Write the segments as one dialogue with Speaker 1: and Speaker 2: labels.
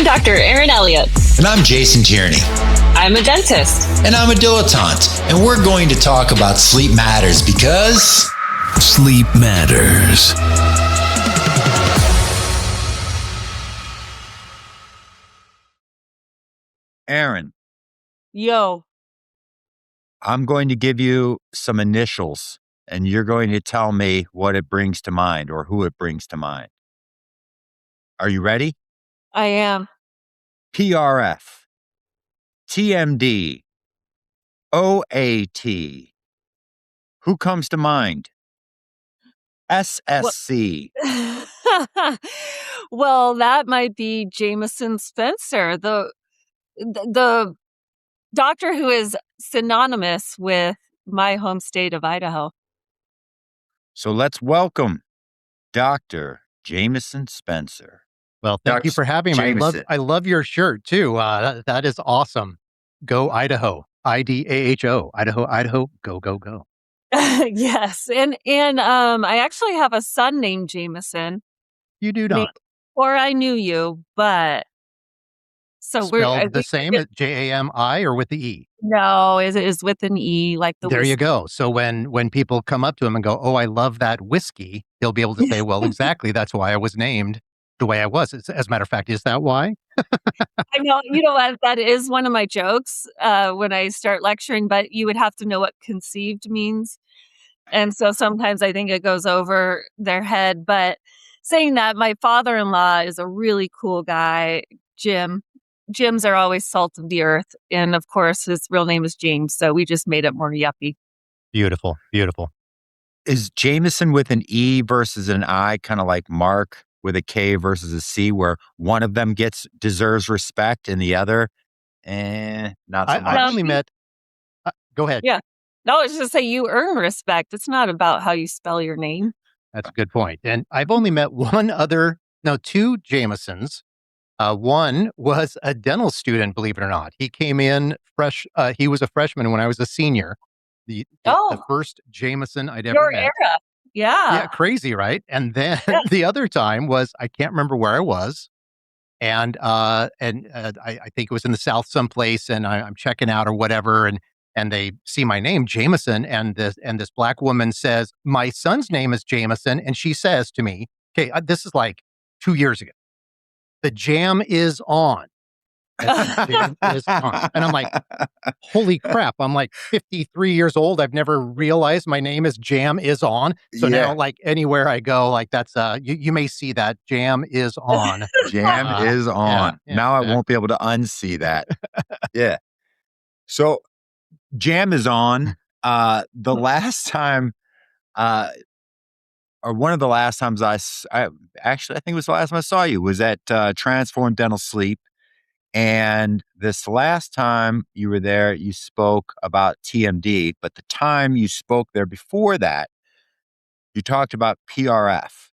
Speaker 1: I'm Dr. Erin Elliott.
Speaker 2: And I'm Jason Tierney.
Speaker 1: I'm a dentist.
Speaker 2: And I'm a dilettante. And we're going to talk about sleep matters because
Speaker 3: sleep matters.
Speaker 4: Erin.
Speaker 5: Yo.
Speaker 4: I'm going to give you some initials, and you're going to tell me what it brings to mind or who it brings to mind. Are you ready?
Speaker 5: I am.
Speaker 4: PRF, TMD, OAT. Who comes to mind? SSC.
Speaker 5: Well, that might be Jamison Spencer, the doctor who is synonymous with my home state of Idaho.
Speaker 4: So let's welcome Dr. Jamison Spencer.
Speaker 6: Well, thank you for having me. I love your shirt too. That is awesome. Go Idaho. IDAHO. Idaho, go, go, go.
Speaker 5: Yes. And I actually have a son named Jamison.
Speaker 6: You do not.
Speaker 5: Or I knew you, but so
Speaker 6: spelled the same as Jami or with the E?
Speaker 5: No, it is with an E, like the
Speaker 6: There
Speaker 5: whiskey.
Speaker 6: you go. So when people come up to him and go, "Oh, I love that whiskey," he'll be able to say, "Well, exactly. That's why I was named the way I was." As a matter of fact, is that why?
Speaker 5: I know. You know what? That is one of my jokes when I start lecturing, but you would have to know what conceived means. And so sometimes I think it goes over their head. But saying that, my father-in-law is a really cool guy, Jim. Jims are always salt of the earth. And of course, his real name is James. So we just made it more yuppie.
Speaker 6: Beautiful. Beautiful.
Speaker 4: Is Jamison with an E versus an I kind of like Mark with a K versus a C, where one of them deserves respect and the other, not so much?
Speaker 6: I only met... go ahead.
Speaker 5: Yeah. No, it's just say you earn respect. It's not about how you spell your name.
Speaker 6: That's a good point. And I've only met two Jamisons. One was a dental student, believe it or not. He came in fresh. He was a freshman when I was a senior. The first Jamison I'd ever
Speaker 5: Your
Speaker 6: met.
Speaker 5: era. Yeah.
Speaker 6: Yeah, crazy, right? And then the other time was, I can't remember where I was. And I think it was in the South someplace, and I'm checking out or whatever. And they see my name, Jamison. And this black woman says, "My son's name is Jamison." And she says to me, okay, this is like 2 years ago. "The jam is on." The jam is on. And I'm like, holy crap. I'm like 53 years old. I've never realized my name is Jam is on. So now, like, anywhere I go, like, that's, you may see that Jam is on.
Speaker 4: Jam is on.
Speaker 6: Yeah,
Speaker 4: now I won't be able to unsee that. Yeah. So Jam is on. The last time, or one of the last times I think it was the last time I saw you was at Transform Dental Sleep. And this last time you were there, you spoke about TMD, but the time you spoke there before that, you talked about PRF.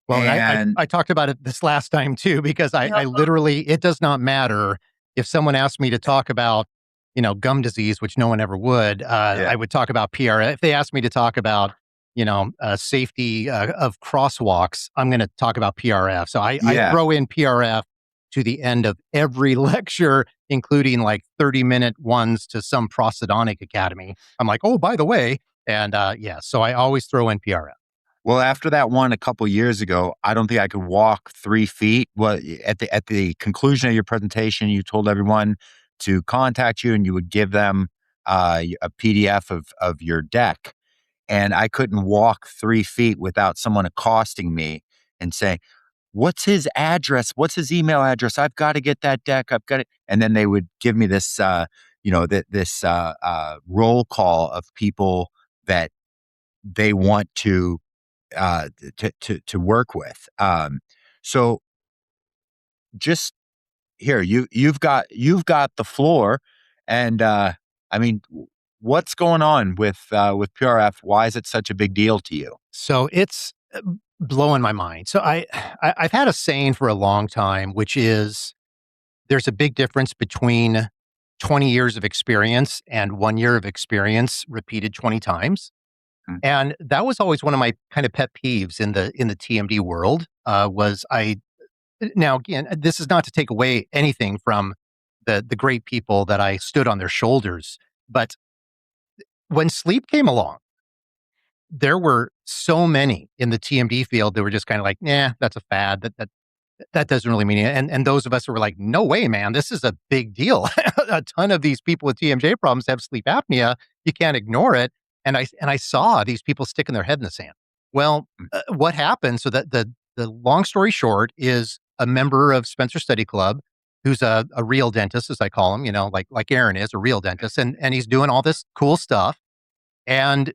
Speaker 6: Well, and I talked about it this last time too, because I literally, it does not matter if someone asked me to talk about, gum disease, which no one ever would. I would talk about PRF. If they asked me to talk about, safety of crosswalks, I'm going to talk about PRF. So I throw in PRF to the end of every lecture, including like 30-minute ones to some prosthodontic academy. I'm like, oh, by the way. And so I always throw in PRF.
Speaker 4: Well, after that one a couple years ago, I don't think I could walk 3 feet. Well, at the conclusion of your presentation, you told everyone to contact you and you would give them a PDF of your deck. And I couldn't walk 3 feet without someone accosting me and saying, "What's his address? What's his email address? I've got to get that deck. I've got it." And then they would give me this, this roll call of people that they want to work with. So just here, you've got the floor, and what's going on with PRF? Why is it such a big deal to you?
Speaker 6: So it's blowing my mind. So I've had a saying for a long time, which is there's a big difference between 20 years of experience and 1 year of experience repeated 20 times. Mm-hmm. And that was always one of my kind of pet peeves in the TMD world, was now again, this is not to take away anything from the great people that I stood on their shoulders, but when sleep came along, there were so many in the TMD field that were just kind of like, nah, that's a fad. That doesn't really mean it. And those of us who were like, no way, man, this is a big deal. A ton of these people with TMJ problems have sleep apnea. You can't ignore it. And I saw these people sticking their head in the sand. Well, what happened? So that the long story short is a member of Spencer Study Club, who's a real dentist, as I call him, like Erin is a real dentist, and he's doing all this cool stuff. And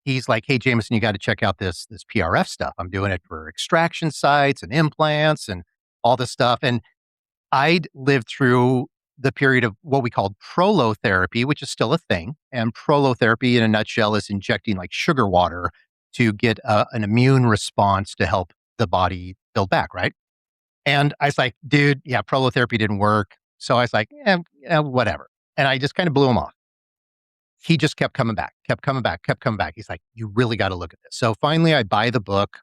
Speaker 6: he's like, hey, Jamison, you got to check out this PRF stuff. I'm doing it for extraction sites and implants and all this stuff. And I'd lived through the period of what we called prolotherapy, which is still a thing. And prolotherapy, in a nutshell, is injecting like sugar water to get an immune response to help the body build back, right? And I was like, dude, yeah, prolotherapy didn't work. So I was like, whatever. And I just kind of blew him off. He just kept coming back. He's like, you really got to look at this. So finally, I buy the book,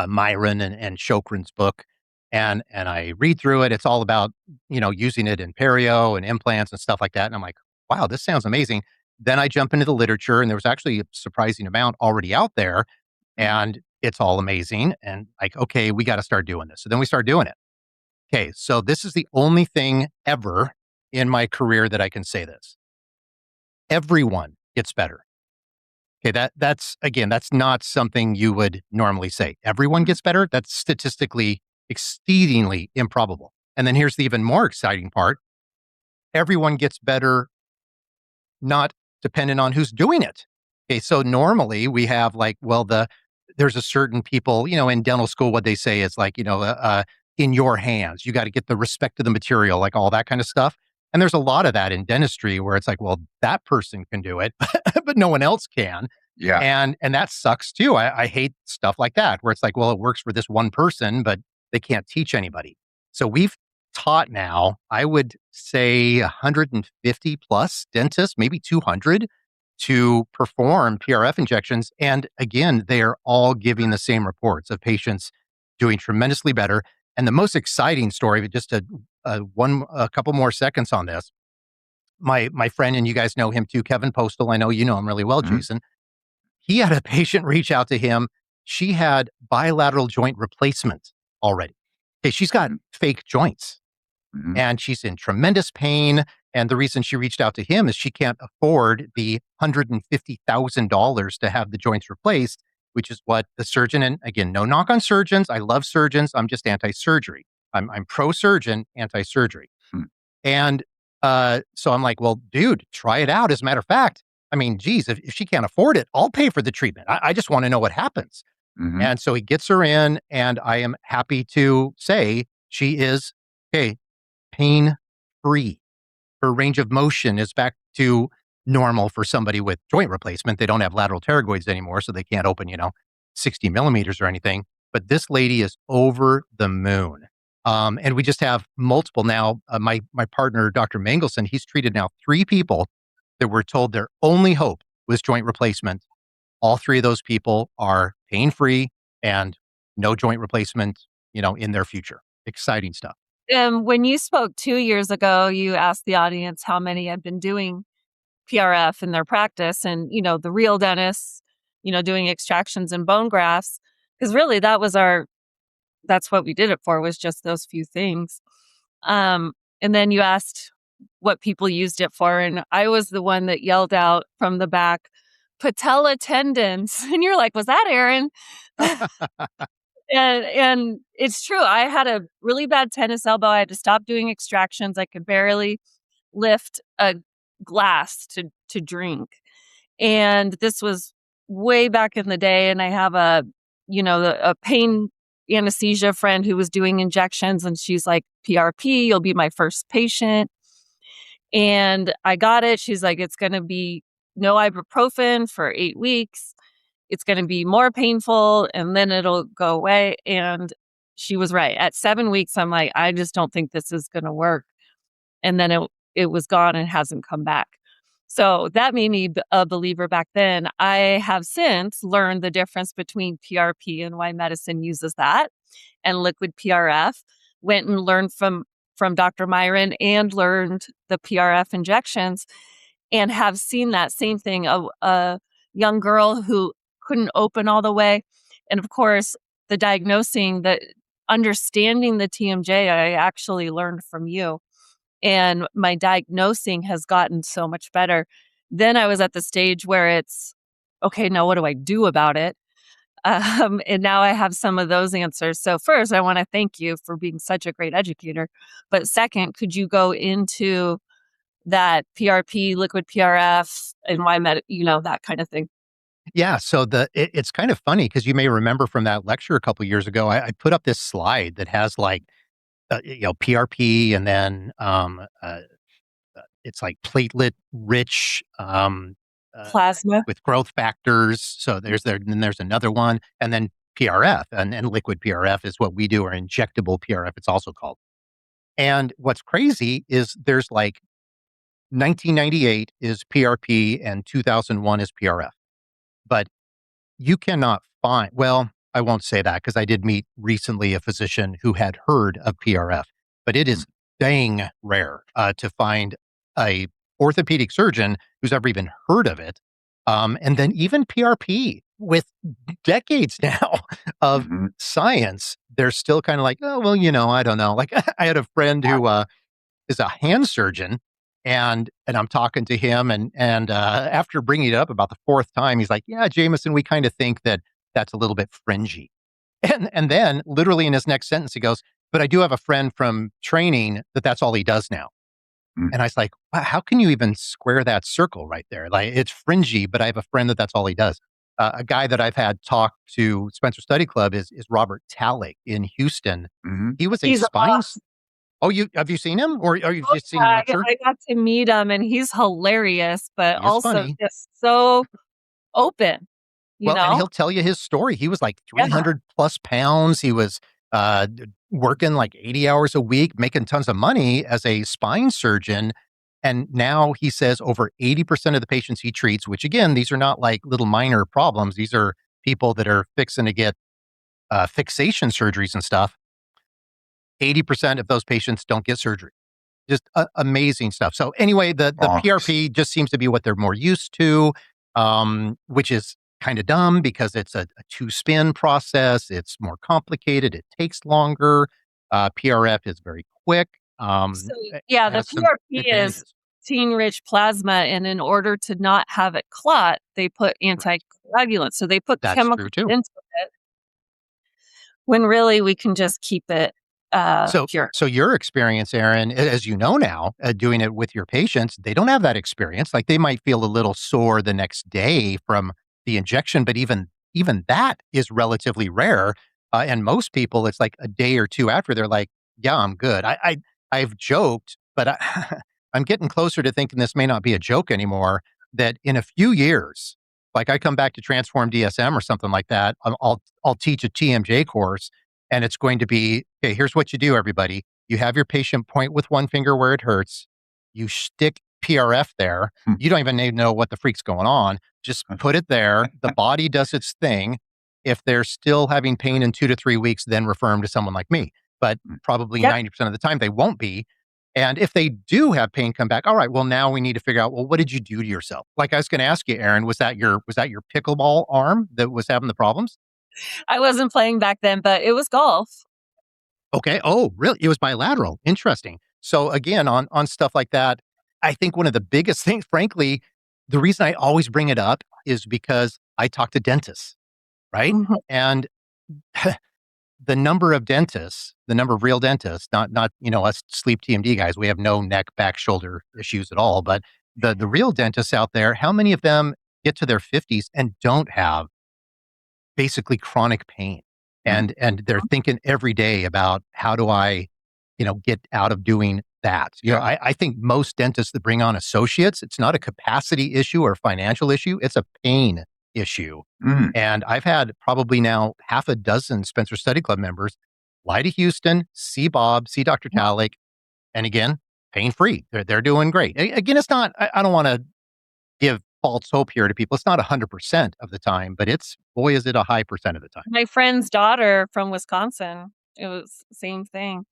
Speaker 6: Myron and Shokran's book, and I read through it. It's all about, using it in perio and implants and stuff like that. And I'm like, wow, this sounds amazing. Then I jump into the literature, and there was actually a surprising amount already out there, and it's all amazing. And like, okay, we got to start doing this. So then we start doing it. Okay, so this is the only thing ever in my career that I can say this. Everyone gets better. Okay, that's not something you would normally say. Everyone gets better. That's statistically exceedingly improbable. And then here's the even more exciting part. Everyone gets better, not dependent on who's doing it. Okay, so normally we have like, there's a certain people, in dental school, what they say is like, in your hands, you got to get the respect of the material, like all that kind of stuff. And there's a lot of that in dentistry where it's like, well, that person can do it, but no one else can.
Speaker 4: Yeah.
Speaker 6: And that sucks too. I hate stuff like that, where it's like, well, it works for this one person, but they can't teach anybody. So we've taught now, I would say 150 plus dentists, maybe 200, to perform PRF injections. And again, they are all giving the same reports of patients doing tremendously better. And the most exciting story, just a couple more seconds on this. My friend, and you guys know him too, Kevin Postal. I know you know him really well, Jason. He had a patient reach out to him. She had bilateral joint replacement already. Okay, she's got fake joints, and she's in tremendous pain. And the reason she reached out to him is she can't afford the $150,000 to have the joints replaced, which is what the surgeon, and again, no knock on surgeons. I love surgeons. I'm just anti-surgery. I'm pro-surgeon, anti-surgery. And so I'm like, well, dude, try it out. As a matter of fact, I mean, geez, if she can't afford it, I'll pay for the treatment. I just want to know what happens. And so he gets her in, and I am happy to say she is, pain-free. Her range of motion is back to normal for somebody with joint replacement. They don't have lateral pterygoids anymore, so they can't open, 60 millimeters or anything. But this lady is over the moon. And we just have multiple now. My partner, Dr. Mangelson, he's treated now 3 people that were told their only hope was joint replacement. All 3 of those people are pain-free and no joint replacement, in their future. Exciting stuff.
Speaker 5: When you spoke 2 years ago, you asked the audience how many had been doing PRF in their practice, and, the real dentists, doing extractions and bone grafts, because really that's what we did it for, was just those few things. And then you asked what people used it for, and I was the one that yelled out from the back, patella tendons. And you're like, was that Erin? And it's true. I had a really bad tennis elbow. I had to stop doing extractions. I could barely lift a glass to drink. And this was way back in the day. And I have a pain anesthesia friend who was doing injections, and she's like, PRP, you'll be my first patient. And I got it. She's like, it's going to be no ibuprofen for 8 weeks. It's going to be more painful, and then it'll go away. And she was right. At 7 weeks, I'm like, I just don't think this is going to work. And then it was gone and hasn't come back. So that made me a believer back then. I have since learned the difference between PRP and why medicine uses that, and liquid PRF. Went and learned from Dr. Myron and learned the PRF injections, and have seen that same thing. A young girl who couldn't open all the way, and of course, the diagnosing, the understanding the TMJ, I actually learned from you, and my diagnosing has gotten so much better. Then I was at the stage where it's, okay, now what do I do about it? And now I have some of those answers. So first, I want to thank you for being such a great educator. But second, could you go into that PRP, liquid PRF, and why that kind of thing?
Speaker 6: Yeah, so it's kind of funny because you may remember from that lecture a couple years ago, I put up this slide that has like PRP, and then it's like platelet rich
Speaker 5: Plasma.
Speaker 6: with growth factors. So then there's another one, and then PRF, and liquid PRF is what we do, or injectable PRF, it's also called. And what's crazy is there's like 1998 is PRP and 2001 is PRF. But you cannot find, well, I won't say that because I did meet recently a physician who had heard of PRF, but it is dang rare to find a orthopedic surgeon who's ever even heard of it. And then even PRP, with decades now of science, they're still kind of like, oh, well, I don't know. Like I had a friend who is a hand surgeon, and I'm talking to him, and after bringing it up about the fourth time, he's like, "Yeah, Jamison, we kind of think that that's a little bit fringy." And then, literally in his next sentence, he goes, "But I do have a friend from training that's all he does now." And I was like, "Wow, how can you even square that circle right there? Like, it's fringy, but I have a friend that's all he does." A guy that I've had talk to Spencer Study Club is Robert Talik in Houston. He was a
Speaker 5: He's
Speaker 6: spine.
Speaker 5: awesome.
Speaker 6: Oh, have you seen him, or are you just seen him
Speaker 5: Yeah,
Speaker 6: lecture?
Speaker 5: I got to meet him, and he's hilarious, but
Speaker 6: He is
Speaker 5: also
Speaker 6: funny.
Speaker 5: just so open, you
Speaker 6: Well, and
Speaker 5: know?
Speaker 6: he'll tell you his story. He was like
Speaker 5: Yeah.
Speaker 6: 300 plus pounds. He was working like 80 hours a week, making tons of money as a spine surgeon. And now he says over 80% of the patients he treats, which again, these are not like little minor problems. These are people that are fixing to get fixation surgeries and stuff. 80% of those patients don't get surgery. Just amazing stuff. So anyway, the PRP just seems to be what they're more used to, which is kind of dumb because it's a two-spin process. It's more complicated. It takes longer. PRF is very quick.
Speaker 5: So, yeah, the
Speaker 6: has some
Speaker 5: PRP is
Speaker 6: advantages.
Speaker 5: protein-rich plasma, and in order to not have it clot, they put anticoagulants. So they put
Speaker 6: That's
Speaker 5: chemicals
Speaker 6: true too.
Speaker 5: into it when really we can just keep it pure.
Speaker 6: So your experience, Erin, as you know now, doing it with your patients, they don't have that experience. Like they might feel a little sore the next day from the injection, but even that is relatively rare. And most people, it's like a day or two after they're like, "Yeah, I'm good." I've joked, but I'm getting closer to thinking this may not be a joke anymore. That in a few years, like I come back to Transform DSM or something like that, I'll teach a TMJ course. And it's going to be, okay, here's what you do, everybody. You have your patient point with one finger where it hurts. You stick PRF there. You don't even need to know what the freak's going on. Just put it there. The body does its thing. If they're still having pain in 2 to 3 weeks, then refer them to someone like me. But probably 90% of the time, they won't be. And if they do have pain come back, all right, well, now we need to figure out, well, what did you do to yourself? Like I was going to ask you, Erin, was that your pickleball arm that was having the problems?
Speaker 5: I wasn't playing back then, but it was golf.
Speaker 6: Okay. Oh, really? It was bilateral. Interesting. So again, on stuff like that, I think one of the biggest things, frankly, the reason I always bring it up is because I talk to dentists, right? And the number of dentists, the number of real dentists, not us sleep TMD guys, we have no neck, back, shoulder issues at all. But the real dentists out there, how many of them get to their 50s and don't have basically chronic pain? And they're thinking every day about how do I, get out of doing that. I think most dentists that bring on associates, it's not a capacity issue or financial issue. It's a pain issue. And I've had probably now half a dozen Spencer Study Club members fly to Houston, see Bob, see Dr. Talik, and again, pain-free. They're doing great. Again, it's not, I don't want to give false hope here to people. It's not 100% of the time, but boy, is it a high percent of the time.
Speaker 5: My friend's daughter from Wisconsin, it was same thing.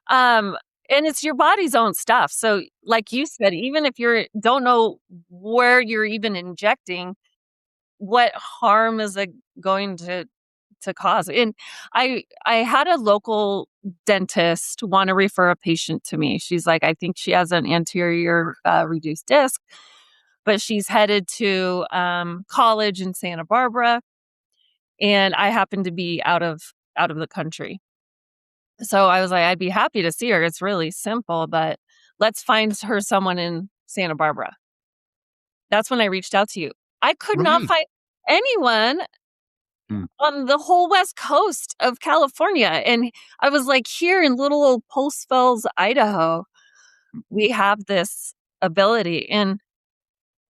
Speaker 5: And it's your body's own stuff. So like you said, even if don't know where you're even injecting, what harm is it going to cause? And I had a local dentist want to refer a patient to me. She's like, I think she has an anterior reduced disc, but she's headed to college in Santa Barbara, and I happen to be out of the country. So I was like, I'd be happy to see her. It's really simple, but let's find her someone in Santa Barbara. That's when I reached out to you. I could not
Speaker 6: Right.
Speaker 5: find anyone on the whole West Coast of California. And I was like, here in little old Post Falls, Idaho, we have this ability. And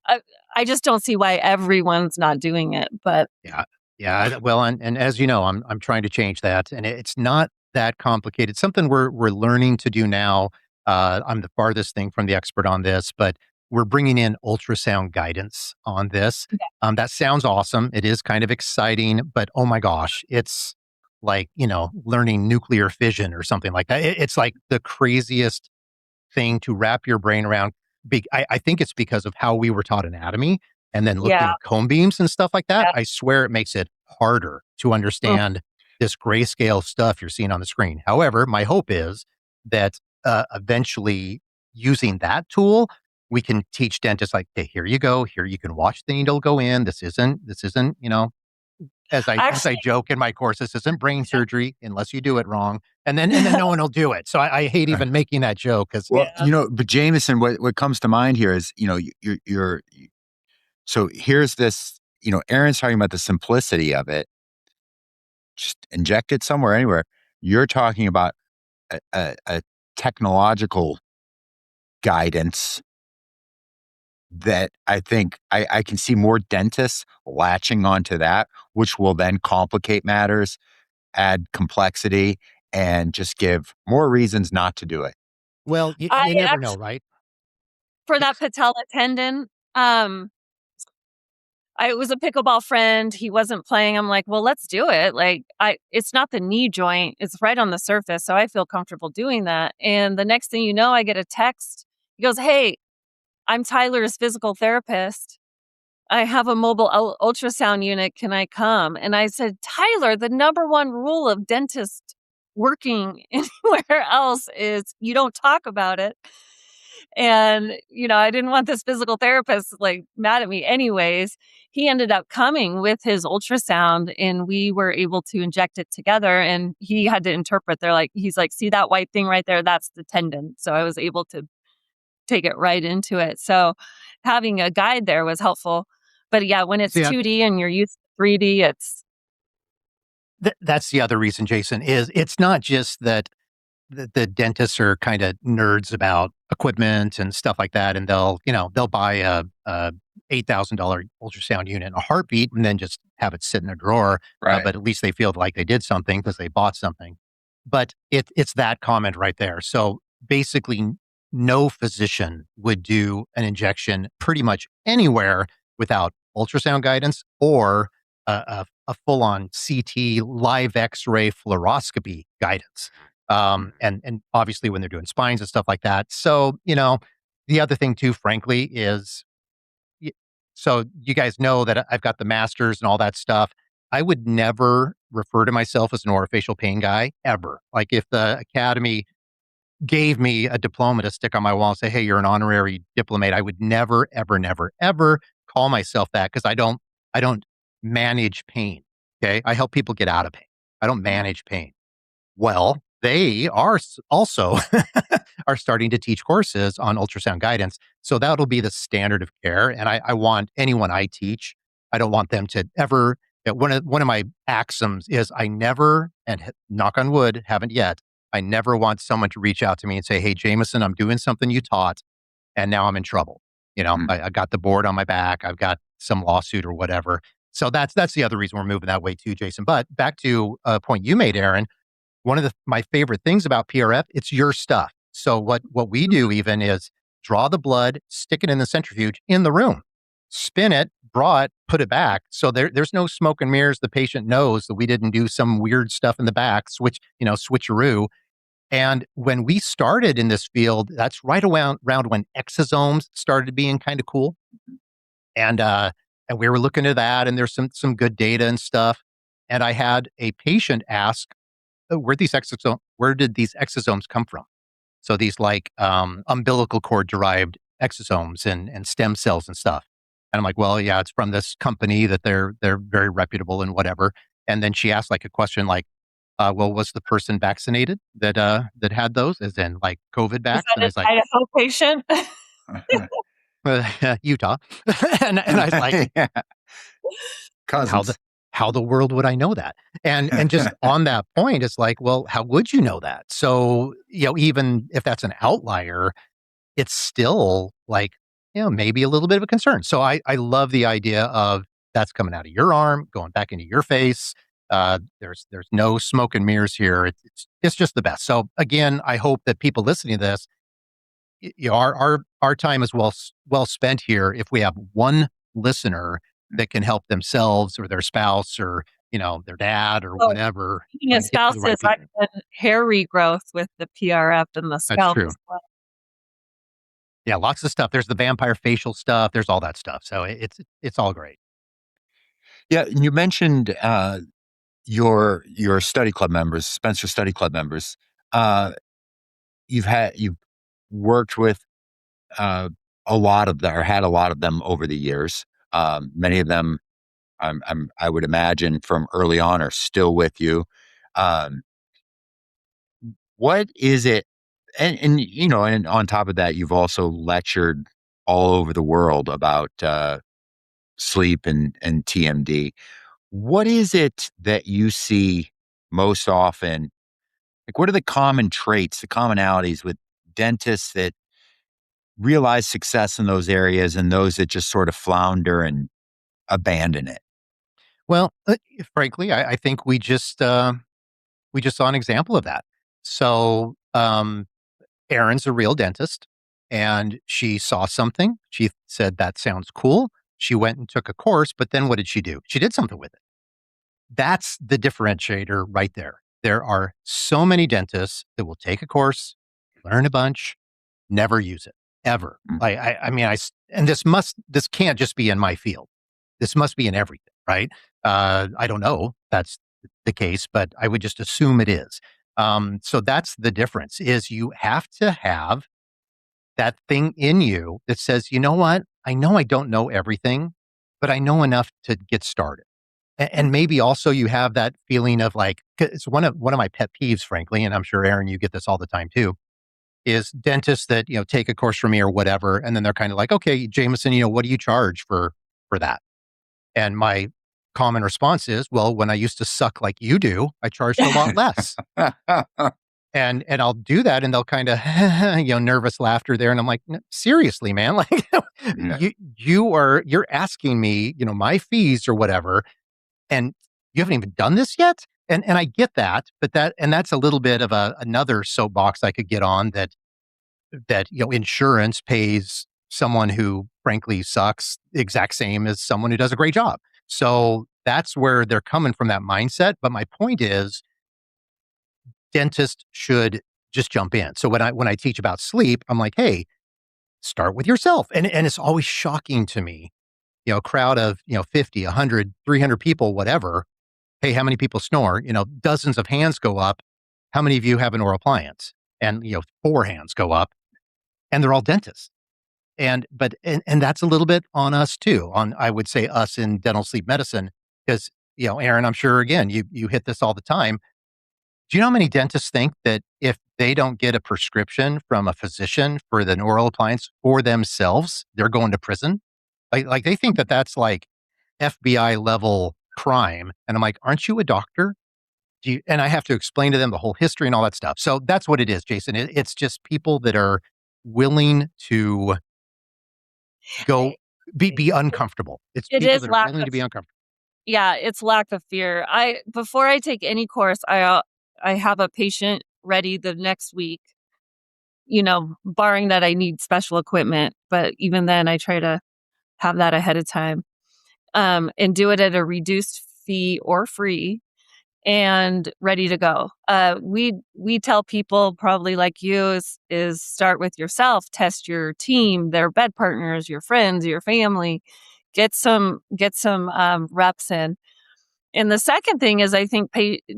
Speaker 5: I, I just don't see why everyone's not doing it. But
Speaker 6: Yeah. Yeah. Well, and as you know, I'm trying to change that, and it's not that complicated. Something we're learning to do now. I'm the farthest thing from the expert on this, but we're bringing in ultrasound guidance on this. That sounds awesome. It is kind of exciting, but oh my gosh, it's like, learning nuclear fission or something like that. It's like the craziest thing to wrap your brain around. I think it's because of how we were taught anatomy and then looking
Speaker 5: yeah,
Speaker 6: at cone beams and stuff like that.
Speaker 5: yeah.
Speaker 6: I swear it makes it harder to
Speaker 5: Ugh.
Speaker 6: understand this grayscale stuff you're seeing on the screen. However, my hope is that eventually using that tool, we can teach dentists like, hey, here you go. Here you can watch the needle go in. This isn't, as I
Speaker 5: Actually,
Speaker 6: joke in my course, this isn't brain surgery unless you do it wrong. And then no one will do it. So I hate even making that joke because
Speaker 4: Well, but Jamison, what comes to mind here is, so here's this, Erin's talking about the simplicity of it. Just inject it somewhere, anywhere. You're talking about a technological guidance that I think I can see more dentists latching onto that, which will then complicate matters, add complexity, and just give more reasons not to do it.
Speaker 6: well, you
Speaker 5: I
Speaker 6: never know,
Speaker 5: actually,
Speaker 6: right?
Speaker 5: for that patella tendon, it was a pickleball friend. He wasn't playing. I'm like, well, let's do it. Like, it's not the knee joint. It's right on the surface. So I feel comfortable doing that. And the next thing you know, I get a text. He goes, hey, I'm Tyler's physical therapist. I have a mobile ultrasound unit. Can I come? And I said, Tyler, the number one rule of dentist working anywhere else is you don't talk about it. And, I didn't want this physical therapist like mad at me anyways. He ended up coming with his ultrasound and we were able to inject it together, and he had to interpret. He's like, see that white thing right there? That's the tendon. So I was able to take it right into it. So having a guide there was helpful. But yeah, when it's
Speaker 6: See,
Speaker 5: 2D and you're used to 3D, it's
Speaker 6: that's the other reason, Jason, is it's not just that the dentists are kind of nerds about equipment and stuff like that, and they'll buy a $8,000 ultrasound unit in a heartbeat and then just have it sit in a drawer.
Speaker 4: Right.
Speaker 6: But at least they feel like they did something because they bought something. But it's that comment right there. So basically, no physician would do an injection pretty much anywhere without ultrasound guidance or a full-on CT live X-ray fluoroscopy guidance. And obviously when they're doing spines and stuff like that. So, the other thing too, frankly, is, so you guys know that I've got the masters and all that stuff. I would never refer to myself as an orofacial pain guy ever. Like if the academy gave me a diploma to stick on my wall and say, hey, you're an honorary diplomate, I would never, ever, never, ever call myself that because I don't manage pain. Okay. I help people get out of pain. I don't manage pain. Well, they are also are starting to teach courses on ultrasound guidance. So that'll be the standard of care. And I want anyone I teach, I don't want them to ever, one of my axioms is I never, and knock on wood, haven't yet, I never want someone to reach out to me and say, hey, Jamison, I'm doing something you taught and now I'm in trouble. I got the board on my back. I've got some lawsuit or whatever. So that's the other reason we're moving that way too, Jason. But back to a point you made, Erin, one of my favorite things about PRF, it's your stuff. So what we do even is draw the blood, stick it in the centrifuge in the room. spin it, draw it, put it back. So there's no smoke and mirrors. The patient knows that we didn't do some weird stuff in the back, switcheroo. And when we started in this field, that's right around when exosomes started being kind of cool. And we were looking at that, and there's some good data and stuff. And I had a patient ask, where did these exosomes come from? So these like umbilical cord derived exosomes and stem cells and stuff. And I'm like, well, yeah, it's from this company that they're very reputable and whatever. And then she asked like a question like, well, was the person vaccinated that had those, as in like COVID
Speaker 5: Is
Speaker 6: vax? And I
Speaker 5: that
Speaker 6: was
Speaker 5: an
Speaker 6: like,
Speaker 5: Idaho patient?
Speaker 6: Utah. and I was like,
Speaker 4: Yeah.
Speaker 6: how
Speaker 4: Cousins.
Speaker 6: the world would I know that? And just on that point, it's like, well, how would you know that? So, even if that's an outlier, it's still like, maybe a little bit of a concern. So I love the idea of that's coming out of your arm, going back into your face. There's no smoke and mirrors here. It's just the best. So again, I hope that people listening to this, our time is well spent here if we have one listener that can help themselves or their spouse or their dad or
Speaker 5: Oh,
Speaker 6: whatever.
Speaker 5: Speaking of
Speaker 6: like, get to the right
Speaker 5: spouses, I've
Speaker 6: people.
Speaker 5: done hair regrowth with the PRF and the
Speaker 6: That's
Speaker 5: scalp
Speaker 6: true.
Speaker 5: as well.
Speaker 6: Yeah, lots of stuff. There's the vampire facial stuff. There's all that stuff. So it's all great.
Speaker 4: Yeah, you mentioned your study club members, Spencer study club members. You've worked with a lot of them, or had a lot of them over the years. Many of them, I would imagine, from early on, are still with you. Um, what is it? And on top of that, you've also lectured all over the world about sleep and TMD. What is it that you see most often? Like, what are the common traits, the commonalities with dentists that realize success in those areas and those that just sort of flounder and abandon it?
Speaker 6: Well, frankly, I think we just saw an example of that. So, Erin's a real dentist, and she saw something. She said, that sounds cool. She went and took a course, but then what did she do? She did something with it. That's the differentiator right there. There are so many dentists that will take a course, learn a bunch, never use it ever.
Speaker 4: Mm.
Speaker 6: And this can't just be in my field. This must be in everything, right? I don't know if that's the case, but I would just assume it is. So that's the difference, is you have to have that thing in you that says, you know what? I know I don't know everything, but I know enough to get started. And maybe also you have that feeling of like, 'cause it's one of my pet peeves, frankly, and I'm sure, Erin, you get this all the time too, is dentists that, take a course from me or whatever. And then they're kind of like, okay, Jamison, what do you charge for that? And my common response is, well, when I used to suck like you do, I charged a lot less. And I'll do that, and they'll kind of, nervous laughter there. And I'm like, seriously, man, like
Speaker 4: Yeah.
Speaker 6: you're asking me, my fees or whatever, and you haven't even done this yet. And I get that, but that's a little bit of another soapbox I could get on, that insurance pays someone who frankly sucks the exact same as someone who does a great job. So that's where they're coming from, that mindset. But my point is, dentists should just jump in. So when I teach about sleep, I'm like, hey, start with yourself. And it's always shocking to me, a crowd of, 50, 100, 300 people, whatever. Hey, how many people snore? Dozens of hands go up. How many of you have an oral appliance? And, 4 hands go up, and they're all dentists. And that's a little bit on us too, I would say us in dental sleep medicine, because, Erin, I'm sure, again, you hit this all the time. Do you know how many dentists think that if they don't get a prescription from a physician for an oral appliance for themselves, they're going to prison? Like they think that that's like FBI level crime. And I'm like, aren't you a doctor? And I have to explain to them the whole history and all that stuff. So that's what it is, Jason. It's just people that are willing to go be uncomfortable. It's
Speaker 5: It
Speaker 6: people
Speaker 5: is
Speaker 6: that are
Speaker 5: lack
Speaker 6: willing
Speaker 5: of
Speaker 6: to be uncomfortable.
Speaker 5: Yeah, it's lack of fear. Before I take any course, I have a patient ready the next week, barring that I need special equipment. But even then, I try to have that ahead of time, and do it at a reduced fee or free and ready to go. We tell people, probably like you, is start with yourself, test your team, their bed partners, your friends, your family, get some reps in. And the second thing is, I think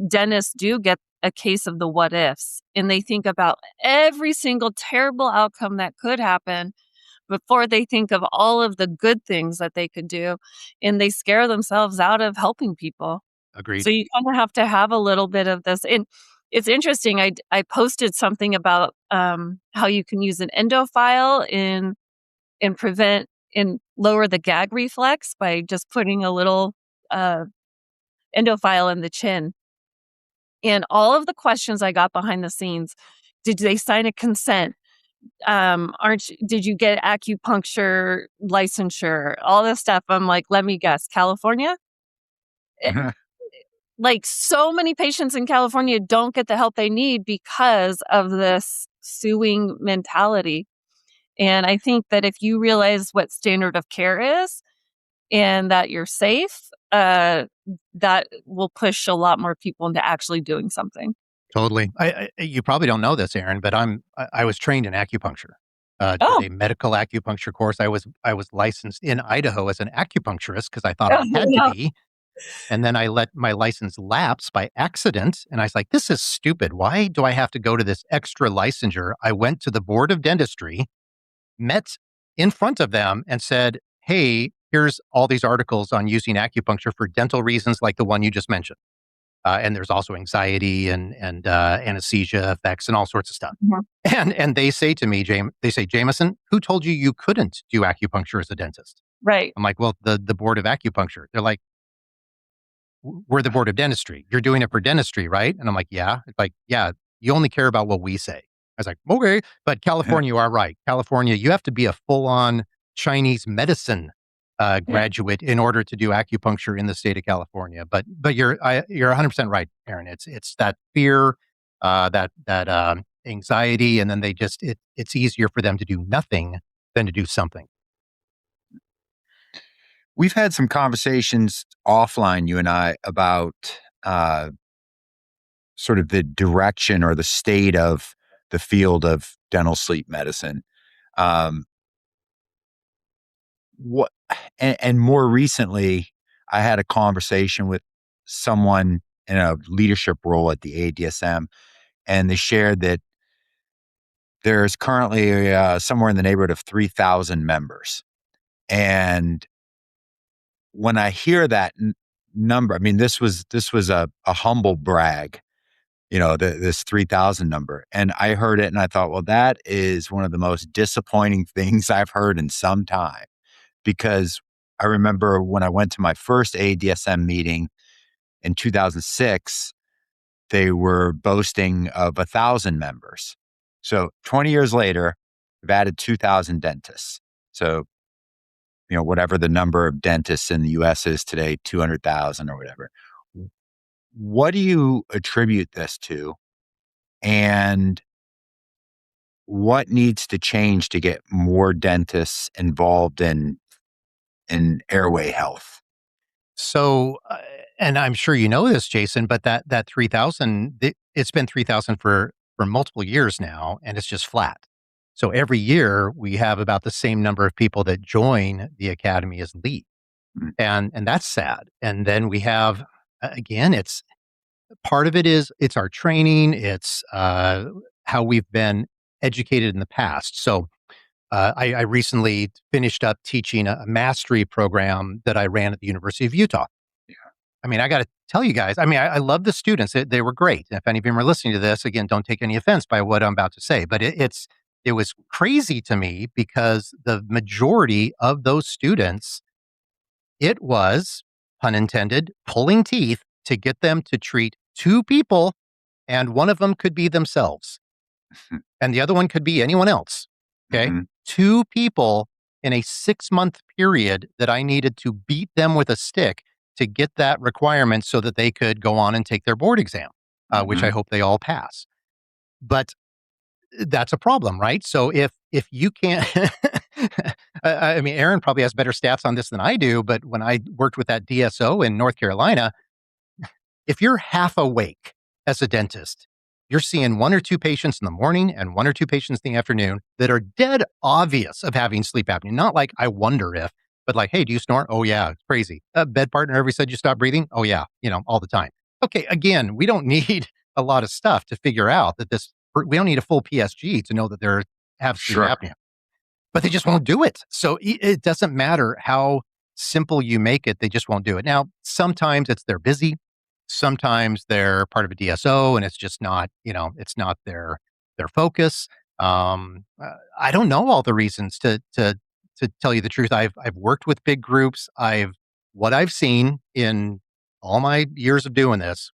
Speaker 5: dentists do get a case of the what ifs, and they think about every single terrible outcome that could happen before they think of all of the good things that they could do, and they scare themselves out of helping people.
Speaker 6: Agreed.
Speaker 5: So you kind of have to have a little bit of this. And it's interesting. I posted something about how you can use an endophile and prevent and lower the gag reflex by just putting a little uh, endophile in the chin. And all of the questions I got behind the scenes: did they sign a consent? Did you get acupuncture licensure? All this stuff. I'm like, let me guess, California? Like, so many patients in California don't get the help they need because of this suing mentality. And I think that if you realize what standard of care is and that you're safe, that will push a lot more people into actually doing something.
Speaker 6: Totally. You probably don't know this, Erin, but I was trained in acupuncture.
Speaker 5: Oh,
Speaker 6: Did a medical acupuncture course. I was licensed in Idaho as an acupuncturist because I thought I
Speaker 5: oh
Speaker 6: had to
Speaker 5: no.
Speaker 6: be. And then I let my license lapse by accident. And I was like, this is stupid. Why do I have to go to this extra licensure? I went to the board of dentistry, met in front of them, and said, hey, here's all these articles on using acupuncture for dental reasons like the one you just mentioned. And there's also anxiety and anesthesia effects and all sorts of stuff.
Speaker 5: Mhm.
Speaker 6: And they say to me, Jamison, who told you you couldn't do acupuncture as a dentist?
Speaker 5: Right.
Speaker 6: I'm like, well, the board of acupuncture. They're like, we're the board of dentistry. You're doing it for dentistry, right? And I'm like, yeah. It's like, yeah, you only care about what we say. I was like, okay. But California, you are right. California, you have to be a full-on Chinese medicine graduate in order to do acupuncture in the state of California. But you're 100% right, Erin. It's that fear, that anxiety, and then it's easier for them to do nothing than to do something.
Speaker 4: We've had some conversations offline, you and I, about sort of the direction or the state of the field of dental sleep medicine. Um, what and more recently, I had a conversation with someone in a leadership role at the ADSM, and they shared that there's currently somewhere in the neighborhood of 3,000 members. And when I hear that number, I mean, this was a humble brag, this 3,000 number. And I heard it and I thought, well, that is one of the most disappointing things I've heard in some time. Because I remember when I went to my first ADSM meeting in 2006, they were boasting of 1,000 members. So 20 years later, we've added 2,000 dentists. So, whatever the number of dentists in the US is today, 200,000 or whatever. What do you attribute this to? And what needs to change to get more dentists involved in airway health?
Speaker 6: So, and I'm sure you know this, Jason, but that 3,000, it's been 3,000 for multiple years now, and it's just flat. So every year we have about the same number of people that join the academy as leave, and that's sad. And then we have again, it's part of it's our training, it's how we've been educated in the past. So I recently finished up teaching a mastery program that I ran at the University of Utah. I mean, I got to tell you guys, I love the students. They were great. And if any of you are listening to this, again, don't take any offense by what I'm about to say, but it was crazy to me because the majority of those students, it was, pun intended, pulling teeth to get them to treat two people, and one of them could be themselves, and the other one could be anyone else. Okay.
Speaker 4: Mm-hmm.
Speaker 6: Two people in a 6-month period that I needed to beat them with a stick to get that requirement so that they could go on and take their board exam, which I hope they all pass. But that's a problem, right? So if you can't, I mean, Erin probably has better stats on this than I do, but when I worked with that DSO in North Carolina, if you're half awake as a dentist, you're seeing 1 or 2 patients in the morning and 1 or 2 patients in the afternoon that are dead obvious of having sleep apnea. Not like, I wonder if, but like, hey, do you snore? Oh, yeah, it's crazy. Bed partner ever said you stop breathing? Oh, yeah, all the time. Okay, again, we don't need a lot of stuff to figure out that we don't need a full PSG to know that they have sleep apnea. But they just won't do it. So it doesn't matter how simple you make it, they just won't do it. Now, sometimes they're busy. Sometimes they're part of a DSO and it's just not, it's not their focus. I don't know all the reasons to tell you the truth. I've worked with big groups. What I've seen in all my years of doing this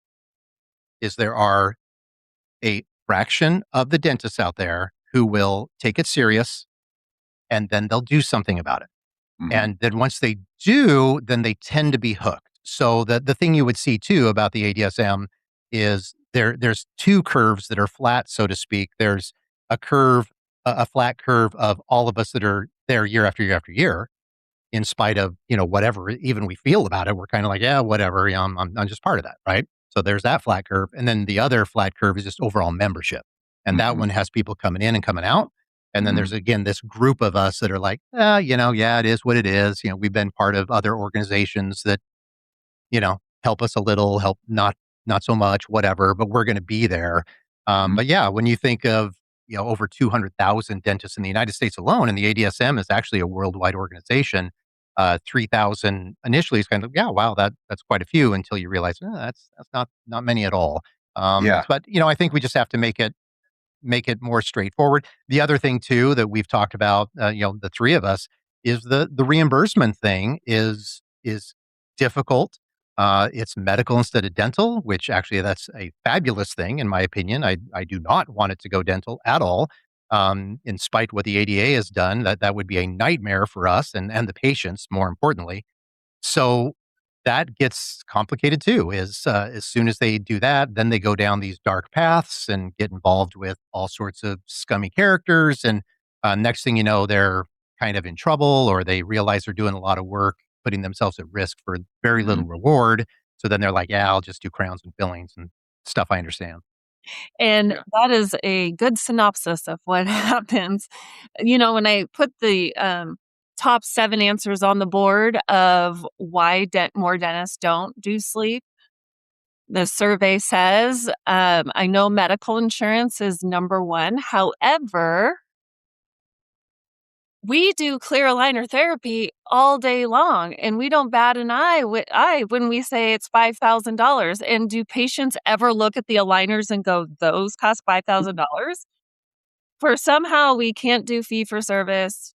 Speaker 6: is there are a fraction of the dentists out there who will take it serious and then they'll do something about it. Mm-hmm. And then once they do, then they tend to be hooked. So the thing you would see too about the ADSM is there's 2 curves that are flat, so to speak. There's a flat curve of all of us that are there year after year after year, in spite of, whatever even we feel about it. We're kind of like, yeah, whatever. I'm just part of that, right? So there's that flat curve. And then the other flat curve is just overall membership. And that one has people coming in and coming out. And then there's, again, this group of us that are like, yeah, it is what it is. We've been part of other organizations that, help us a little, help not so much, whatever, but we're going to be there. But yeah, when you think of, over 200,000 dentists in the United States alone, and the ADSM is actually a worldwide organization, 3,000 initially is kind of, yeah, wow, that's quite a few until you realize, that's not many at all. But, I think we just have to make it more straightforward. The other thing too that we've talked about, the 3 of us, is the reimbursement thing is difficult. It's medical instead of dental, which actually that's a fabulous thing in my opinion. I do not want it to go dental at all. In spite of what the ADA has done, that would be a nightmare for us and the patients, more importantly. So that gets complicated too, is as soon as they do that, then they go down these dark paths and get involved with all sorts of scummy characters. And next thing you know, they're kind of in trouble, or they realize they're doing a lot of work, putting themselves at risk for very little reward. So then they're like, yeah, I'll just do crowns and fillings and stuff I understand.
Speaker 5: And that is a good synopsis of what happens. When I put the top 7 answers on the board of why more dentists don't do sleep, the survey says, I know medical insurance is number 1. However, we do clear aligner therapy all day long, and we don't bat an eye when we say it's $5,000. And do patients ever look at the aligners and go, those cost $5,000? For somehow we can't do fee for service,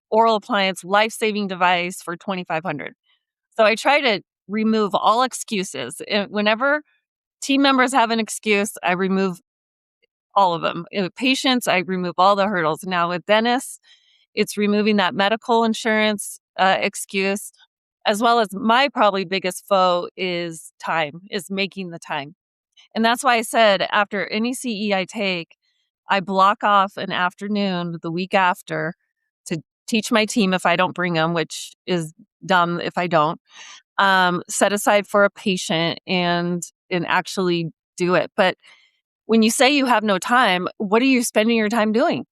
Speaker 5: oral appliance, life-saving device for $2,500. So I try to remove all excuses. Whenever team members have an excuse, I remove all of them. Patients, I remove all the hurdles. Now with dentists, it's removing that medical insurance excuse, as well as my probably biggest foe is time, is making the time. And that's why I said after any CE I take, I block off an afternoon the week after to teach my team if I don't bring them, which is dumb if I don't, set aside for a patient and actually do it. But when you say you have no time, what are you spending your time doing?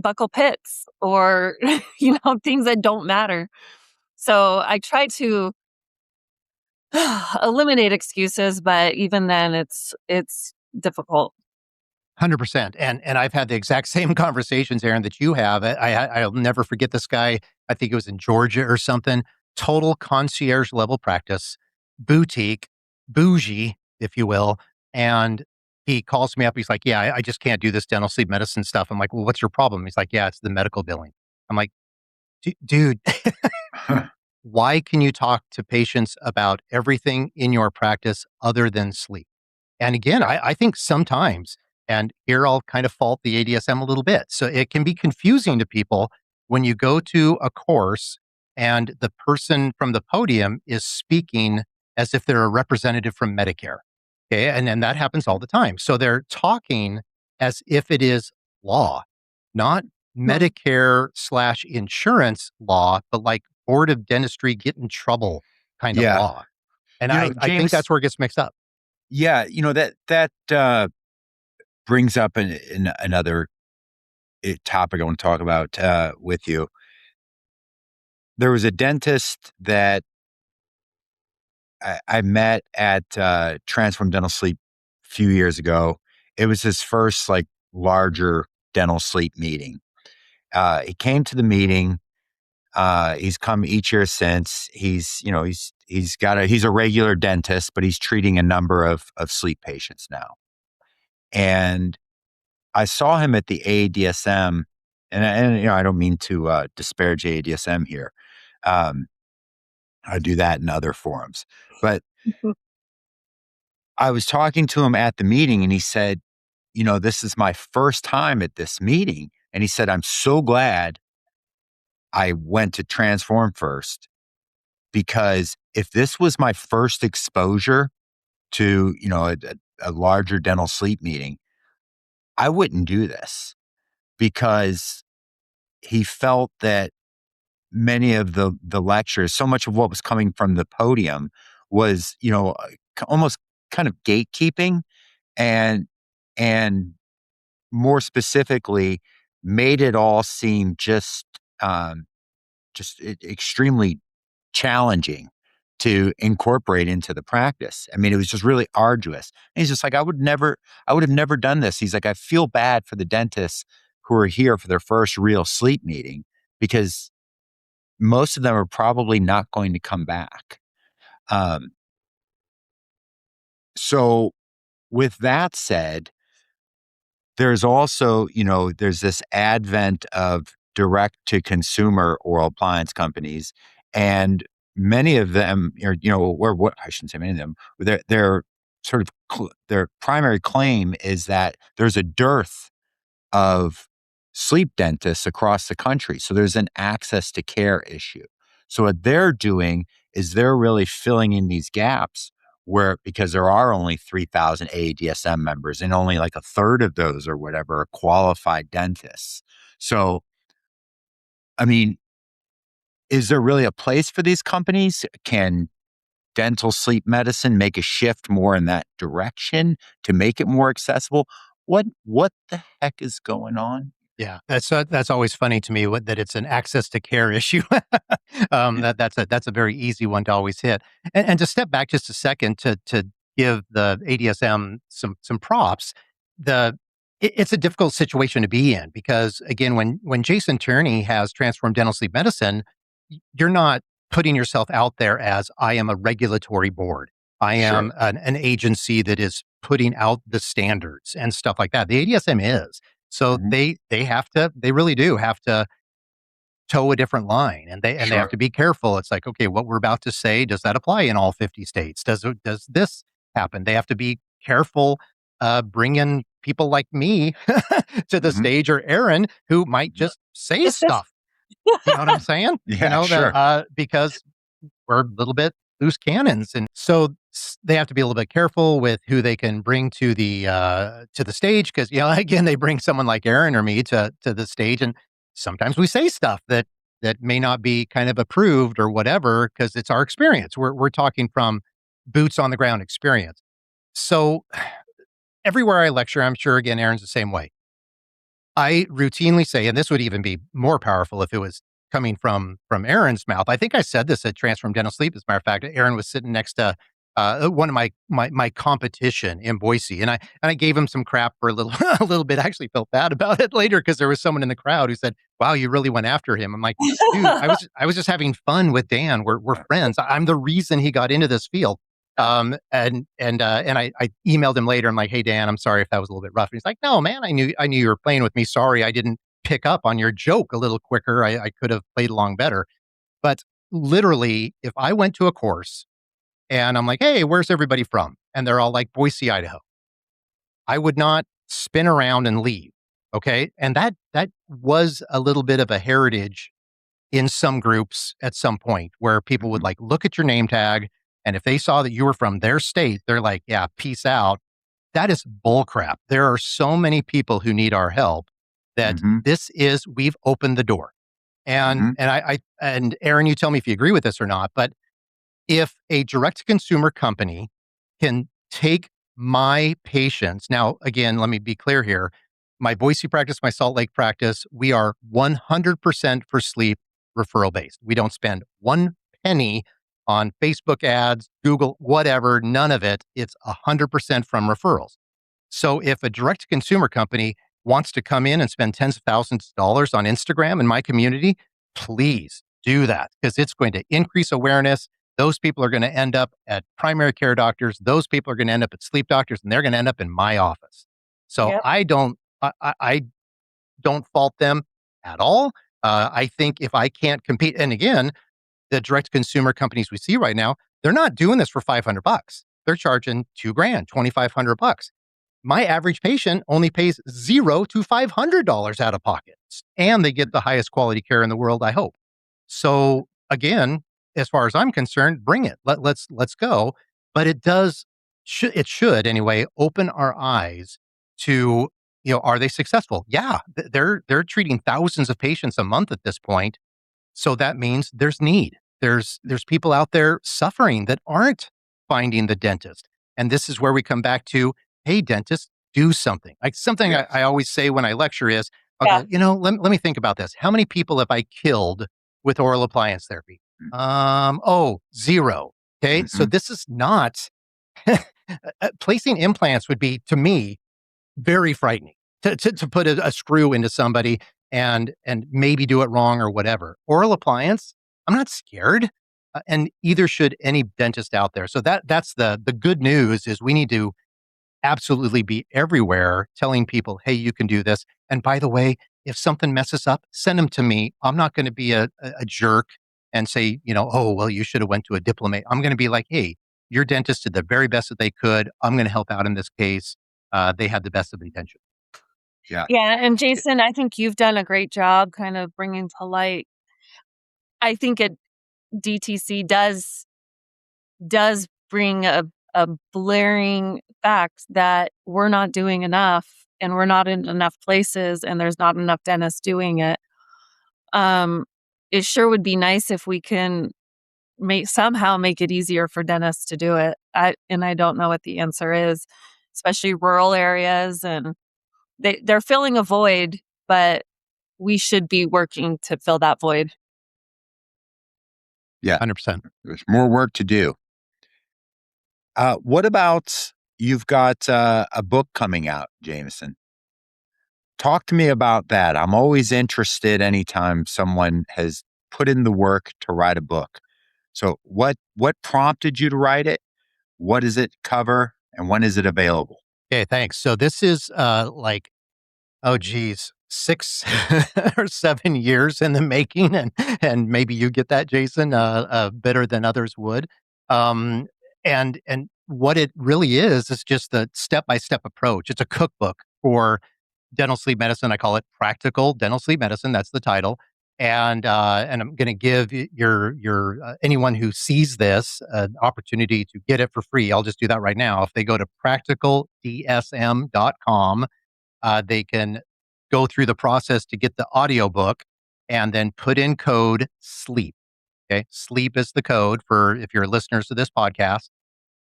Speaker 5: Buckle pits or, things that don't matter. So I try to eliminate excuses, but even then it's difficult.
Speaker 6: 100%. And I've had the exact same conversations, Erin, that you have. I'll never forget this guy. I think it was in Georgia or something. Total concierge level practice, boutique, bougie, if you will. And he calls me up. He's like, yeah, I just can't do this dental sleep medicine stuff. I'm like, well, what's your problem? He's like, yeah, it's the medical billing. I'm like, dude, why can you talk to patients about everything in your practice other than sleep? And again, I think sometimes, and here I'll kind of fault the ADSM a little bit. So it can be confusing to people when you go to a course and the person from the podium is speaking as if they're a representative from Medicare. Okay. And that happens all the time. So they're talking as if it is law, not Medicare/insurance law, but like Board of Dentistry get in trouble kind of
Speaker 4: Yeah.
Speaker 6: law. And
Speaker 4: You know,
Speaker 6: I think
Speaker 4: James,
Speaker 6: that's where it gets mixed up.
Speaker 4: yeah, that brings up another topic I want to talk about with you. There was a dentist that I met at Transform Dental Sleep a few years ago. It was his first like larger dental sleep meeting. He came to the meeting. He's come each year since. He's a regular dentist, but he's treating a number of sleep patients now. And I saw him at the AADSM, and I don't mean to disparage AADSM here. I do that in other forums, but I was talking to him at the meeting, and he said, this is my first time at this meeting, and he said, I'm so glad I went to Transform first, because if this was my first exposure to a larger dental sleep meeting, I wouldn't do this, because he felt that many of the lectures, so much of what was coming from the podium was, almost kind of gatekeeping, and and more specifically made it all seem extremely challenging to incorporate into the practice. I mean, it was just really arduous. And he's just like, I would have never done this. He's like, I feel bad for the dentists who are here for their first real sleep meeting, because most of them are probably not going to come back. So with that said, there's also, there's this advent of direct to consumer oral appliance companies, and many of them are, or what I shouldn't say many of them, their sort of their primary claim is that there's a dearth of sleep dentists across the country. So there's an access to care issue. So what they're doing is they're really filling in these gaps, because there are only 3,000 AADSM members, and only like a third of those or whatever are qualified dentists. So, I mean, is there really a place for these companies? Can dental sleep medicine make a shift more in that direction to make it more accessible? What the heck is going on?
Speaker 6: Yeah, that's always funny to me, that it's an access to care issue. That's a very easy one to always hit. And to step back just a second to give the ADSM some props, it's a difficult situation to be in, because again, when Jason Tierney has Transformed Dental Sleep Medicine, you're not putting yourself out there as, I am a regulatory board. I am an agency that is putting out the standards and stuff like that. The ADSM is. So they really do have to toe a different line, and they have to be careful. It's like, okay, what we're about to say, does that apply in all 50 states? Does this happen? They have to be careful bringing people like me to the stage, or Erin, who might just say stuff. You know what I'm saying?
Speaker 4: Yeah,
Speaker 6: because we're a little bit loose cannons, and so they have to be a little bit careful with who they can bring to the stage, because again, they bring someone like Erin or me to the stage, and sometimes we say stuff that may not be kind of approved or whatever, because it's our experience. We're talking from boots on the ground experience. So everywhere I lecture, I'm sure again Erin's the same way. I routinely say, and this would even be more powerful if it was coming from Erin's mouth. I think I said this at Transform Dental Sleep. As a matter of fact, Erin was sitting next to one of my competition in Boise, and I gave him some crap for a little bit. I actually felt bad about it later, because there was someone in the crowd who said, "Wow, you really went after him." I'm like, dude, I was just having fun with Dan. We're friends. I'm the reason he got into this field. And I emailed him later. I'm like, "Hey Dan, I'm sorry if that was a little bit rough." And he's like, "No, man, I knew you were playing with me. Sorry, I didn't pick up on your joke a little quicker. I could have played along better." But literally, if I went to a course and I'm like, "Hey, where's everybody from?" and they're all like, "Boise, Idaho," I would not spin around and leave. Okay. And that was a little bit of a heritage in some groups at some point, where people would like look at your name tag, and if they saw that you were from their state, they're like, "Yeah, peace out." That is bullcrap. There are so many people who need our help. that
Speaker 4: Mhm.
Speaker 6: we've opened the door. And
Speaker 4: Mhm.
Speaker 6: and Erin, you tell me if you agree with this or not, but if a direct to consumer company can take my patients, now again, let me be clear here. My Boise practice, my Salt Lake practice, we are 100% for sleep referral based. We don't spend one penny on Facebook ads, Google, whatever, none of it. It's 100% from referrals. So if a direct to consumer company wants to come in and spend tens of thousands of dollars on Instagram in my community, please do that because it's going to increase awareness. Those people are going to end up at primary care doctors. Those people are going to end up at sleep doctors, and they're going to end up in my office. So
Speaker 5: Yep.
Speaker 6: I don't fault them at all. I think if I can't compete, and again, the direct consumer companies we see right now, they're not doing this for $500. They're charging $2,000, $2,500. My average patient only pays $0 to $500 out of pocket, and they get the highest quality care in the world, I hope. So again, as far as I'm concerned, bring it. Let's go. But it should anyway open our eyes to, are they successful? Yeah, they're treating thousands of patients a month at this point. So that means there's need. There's people out there suffering that aren't finding the dentist. And this is where we come back to, hey, dentist, do something. Like something
Speaker 4: Yes.
Speaker 6: I always say when I lecture is, I'll
Speaker 5: Yeah.
Speaker 6: go, let me think about this. How many people have I killed with oral appliance therapy? Zero. Okay. So
Speaker 4: Mhm.
Speaker 6: this is not placing implants would be, to me, very frightening to put a screw into somebody and maybe do it wrong or whatever. Oral appliance, I'm not scared, and either should any dentist out there. So that's the good news is we need to absolutely be everywhere telling people, hey, you can do this. And by the way, if something messes up, send them to me. I'm not going to be a jerk and say, oh, well, you should have went to a diplomat. I'm going to be like, hey, your dentist did the very best that they could. I'm going to help out in this case. They had the best of intentions.
Speaker 4: Yeah.
Speaker 5: Yeah, and Jason, I think you've done a great job kind of bringing to light. I think DTC does bring a blaring fact that we're not doing enough and we're not in enough places and there's not enough dentists doing it. Um, it sure would be nice if we can somehow make it easier for dentists to do it. I don't know what the answer is, especially rural areas, and they're filling a void, but we should be working to fill that void.
Speaker 4: Yeah.
Speaker 6: 100%.
Speaker 4: There's more work to do. What about you've got a book coming out, Jamison? Talk to me about that. I'm always interested anytime someone has put in the work to write a book. So what prompted you to write it? What does it cover? And when is it available?
Speaker 6: Okay, thanks. So this is oh geez, 6 or 7 years in the making, and maybe you get that, Jason, better than others would. Um, and what it really is just the step-by-step approach. It's a cookbook for dental sleep medicine. I call it Practical Dental Sleep Medicine. That's the title. And I'm going to give your anyone who sees this an opportunity to get it for free. I'll just do that right now. If they go to practicaldsm.com, they can go through the process to get the audiobook and then put in code SLEEP. Okay. SLEEP is the code for if you're listeners to this podcast.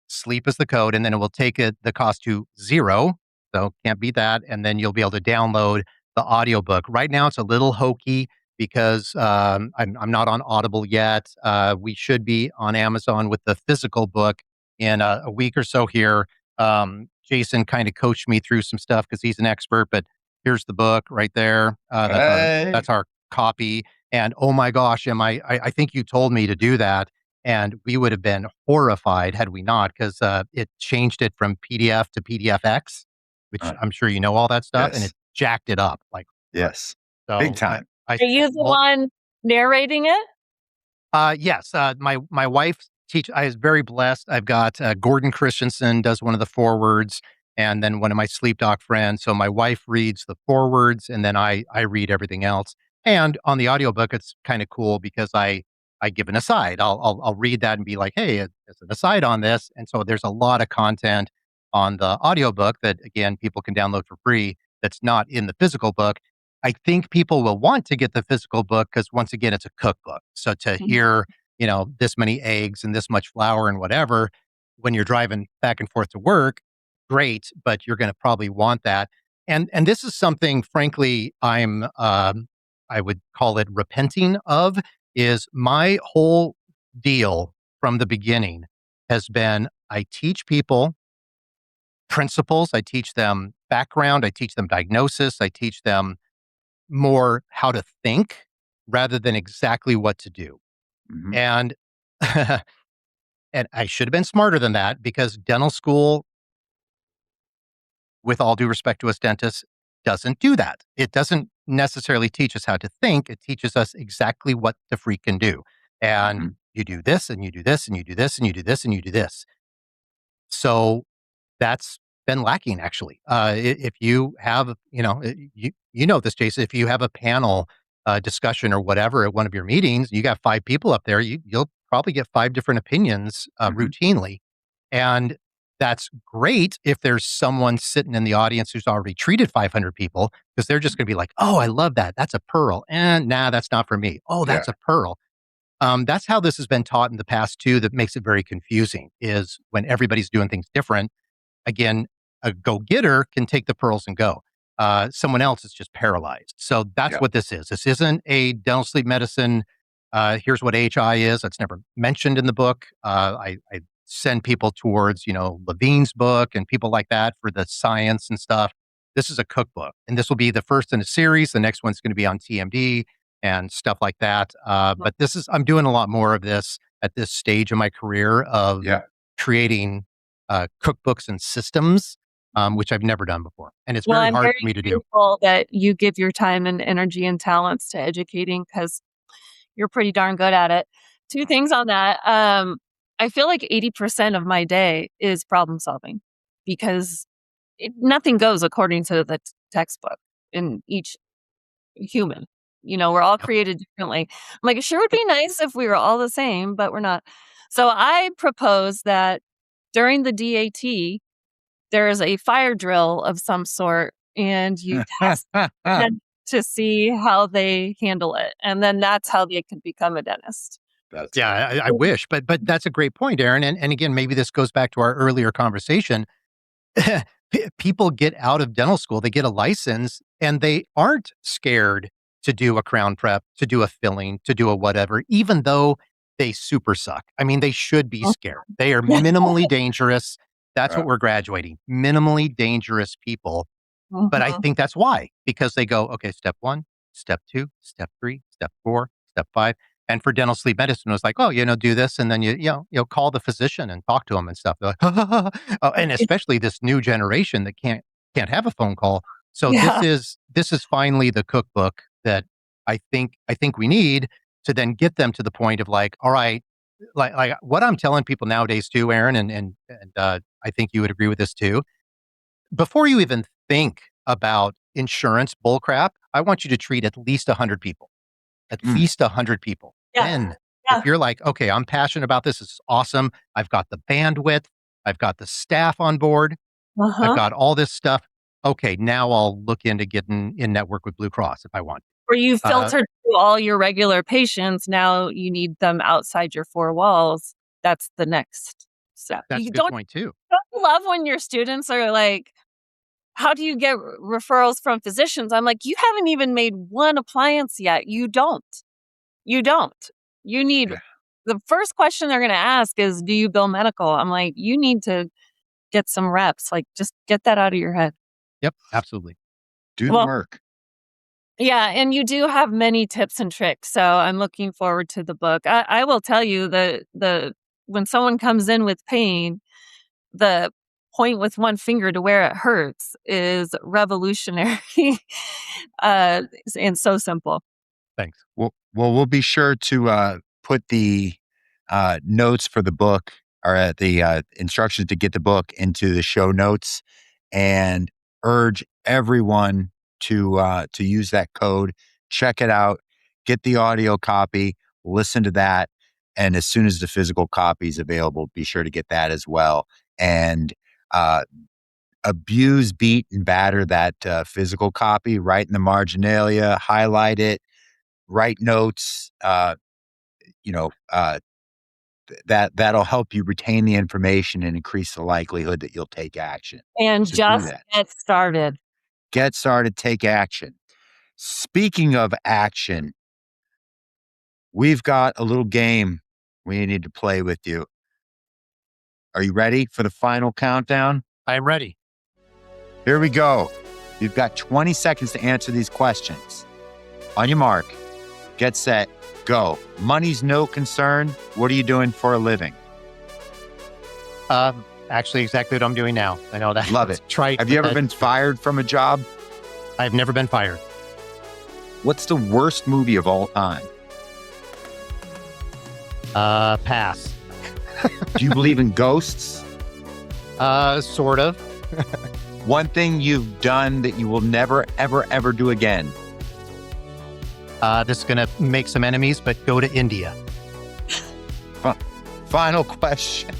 Speaker 6: Sleep is the code, and then it will take the cost to 0. So can't beat that. And then you'll be able to download the audiobook. Right now, it's a little hokey because I'm not on Audible yet. We should be on Amazon with the physical book in a week or so here. Jason kind of coached me through some stuff because he's an expert, but here's the book right there. That's our copy. And oh my gosh, I think you told me to do that. And we would have been horrified had we not, because it changed it from PDF to PDFX, which
Speaker 4: Uh,
Speaker 6: I'm sure you know all that stuff, and
Speaker 4: yes.
Speaker 6: it jacked it up.
Speaker 4: Yes.
Speaker 6: So
Speaker 4: Big time.
Speaker 6: I
Speaker 5: Are you the one narrating it?
Speaker 6: Yes. My wife I was very blessed. I've got Gordon Christensen does one of the forewords, and then one of my sleep doc friends. So my wife reads the forewords, and then I read everything else. And on the audiobook, it's kind of cool because I give an aside. I'll read that and be like, hey, there's an aside on this. And so there's a lot of content on the audiobook that again people can download for free that's not in the physical book. I think people will want to get the physical book because once again, it's a cookbook. So to hear, this many eggs and this much flour and whatever, when you're driving back and forth to work, great, but you're going to probably want that. And this is something, frankly, I would call it repenting of, is my whole deal from the beginning has been I teach people principles, I teach them background, I teach them diagnosis, I teach them more how to think rather than exactly what to do.
Speaker 4: Mhm.
Speaker 6: And and I should have been smarter than that because dental school, with all due respect to us dentists, doesn't do that. It doesn't necessarily teach us how to think. It teaches us exactly what to freaking do. And
Speaker 4: Mhm.
Speaker 6: you do this and you do this and you do this and you do this and you do this. So that's been lacking actually. If you have, you know this, Jason, if you have a panel discussion or whatever at one of your meetings, you got 5 people up there, you'll probably get 5 different opinions
Speaker 4: Mhm.
Speaker 6: routinely. And that's great if there's someone sitting in the audience who's already treated 500 people, because they're just going to be like, oh, I love that. That's a pearl. And nah, that's not for me. Oh, that's a pearl. That's how this has been taught in the past too. That makes it very confusing is when everybody's doing things different. Again, a go-getter can take the pearls and go. Someone else is just paralyzed. So that's
Speaker 4: Yeah.
Speaker 6: what this is. This isn't a dental sleep medicine. Here's what AHI is. That's never mentioned in the book. I send people towards, Levine's book and people like that for the science and stuff. This is a cookbook, and this will be the first in a series. The next one's going to be on TMD and stuff like that. But I'm doing a lot more of this at this stage of my career of creating cookbooks and systems, which I've never done before. And it's
Speaker 5: Well,
Speaker 6: very
Speaker 5: I'm
Speaker 6: hard
Speaker 5: very
Speaker 6: for me to do.
Speaker 5: grateful that you give your time and energy and talents to educating because you're pretty darn good at it. 2 things on that. I feel like 80% of my day is problem solving because nothing goes according to the textbook in each human. We're all
Speaker 6: Yep.
Speaker 5: created differently. I'm like, it sure would be nice if we were all the same, but we're not. So I propose that during the DAT, there is a fire drill of some sort, and you test them to see how they handle it, and then that's how they can become a dentist.
Speaker 4: That's
Speaker 6: Yeah, I wish, but that's a great point, Erin. And again, maybe this goes back to our earlier conversation. People get out of dental school, they get a license, and they aren't scared to do a crown prep, to do a filling, to do a whatever, even though they super suck. I mean, they should be scared. They are minimally dangerous. That's what we're graduating. Minimally dangerous people. But I
Speaker 5: Mhm.
Speaker 6: think that's why, because they go, okay, step 1, step 2, step 3, step 4, step 5. And for dental sleep medicine, it was like, oh, do this. And then you call the physician and talk to him and stuff. They're like, oh, and especially this new generation that can't have a phone call. So
Speaker 5: Yeah.
Speaker 6: this is finally the cookbook that I think we need to then get them to the point of like, all right, like what I'm telling people nowadays too, Erin, and I think you would agree with this too. Before you even think about insurance bullcrap, I want you to treat at least 100 people. At
Speaker 4: Mm.
Speaker 6: least 100 people.
Speaker 5: Yeah.
Speaker 6: Then,
Speaker 5: Yeah.
Speaker 6: if you're like, okay, I'm passionate about this, it's awesome. I've got the bandwidth, I've got the staff on board, I've
Speaker 5: Uh-huh.
Speaker 6: got all this stuff. Okay, now I'll look into getting in network with Blue Cross if I want.
Speaker 5: Where you
Speaker 6: Uh,
Speaker 5: filtered through all your regular patients, now you need them outside your 4 walls. That's the next step.
Speaker 6: that's
Speaker 5: You
Speaker 6: a good
Speaker 5: don't
Speaker 6: point too.
Speaker 5: love when your students are like, "How do you get referrals from physicians?" I'm like, "You haven't even made one appliance yet. You don't. You don't. You need."
Speaker 4: Yeah.
Speaker 5: The first question they're gonna ask is, "Do you bill medical?" I'm like, "You need to get some reps, like, just get that out of your head."
Speaker 6: Yep, absolutely.
Speaker 4: Do the
Speaker 5: Well,
Speaker 4: work.
Speaker 5: yeah, and you do have many tips and tricks, so I'm looking forward to the book. I will tell you the when someone comes in with pain, the point with one finger to where it hurts is revolutionary, uh, and so simple.
Speaker 6: Thanks.
Speaker 4: We'll be sure to put the notes for the book or the instructions to get the book into the show notes, and urge everyone to use that code. Check it out. Get the audio copy. Listen to that, and as soon as the physical copy is available, be sure to get that as well. And uh, abuse, beat, and batter that physical copy, write in the marginalia, highlight it, write notes, that'll help you retain the information and increase the likelihood that you'll take action.
Speaker 5: And
Speaker 4: So do
Speaker 5: just
Speaker 4: that.
Speaker 5: get started.
Speaker 4: Get started, take action. Speaking of action, we've got a little game we need to play with you. Are you ready for the final countdown?
Speaker 6: I'm ready.
Speaker 4: Here we go. You've got 20 seconds to answer these questions. On your mark, get set, go. Money's no concern. What are you doing for a living?
Speaker 6: Actually, exactly what I'm doing now. I know that.
Speaker 4: Love it.
Speaker 6: Trite.
Speaker 4: Have you ever been fired from a job?
Speaker 6: I've never been fired.
Speaker 4: What's the worst movie of all time?
Speaker 6: Pass.
Speaker 4: Do you believe in ghosts?
Speaker 6: Sort of.
Speaker 4: One thing you've done that you will never, ever, ever do again.
Speaker 6: This is going to make some enemies, but go to India.
Speaker 4: Final question.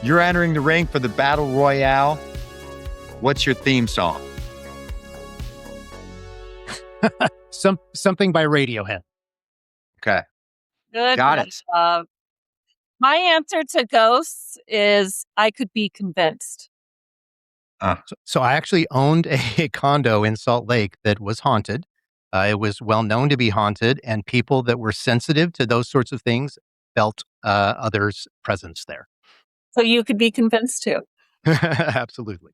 Speaker 4: You're entering the ring for the Battle Royale. What's your theme song?
Speaker 6: Something by Radiohead.
Speaker 4: Okay.
Speaker 5: Good.
Speaker 4: Got it.
Speaker 5: My answer to ghosts is I could be convinced.
Speaker 6: So I actually owned a condo in Salt Lake that was haunted. It was well known to be haunted, and people that were sensitive to those sorts of things felt others' presence there.
Speaker 5: So you could be convinced too.
Speaker 6: Absolutely.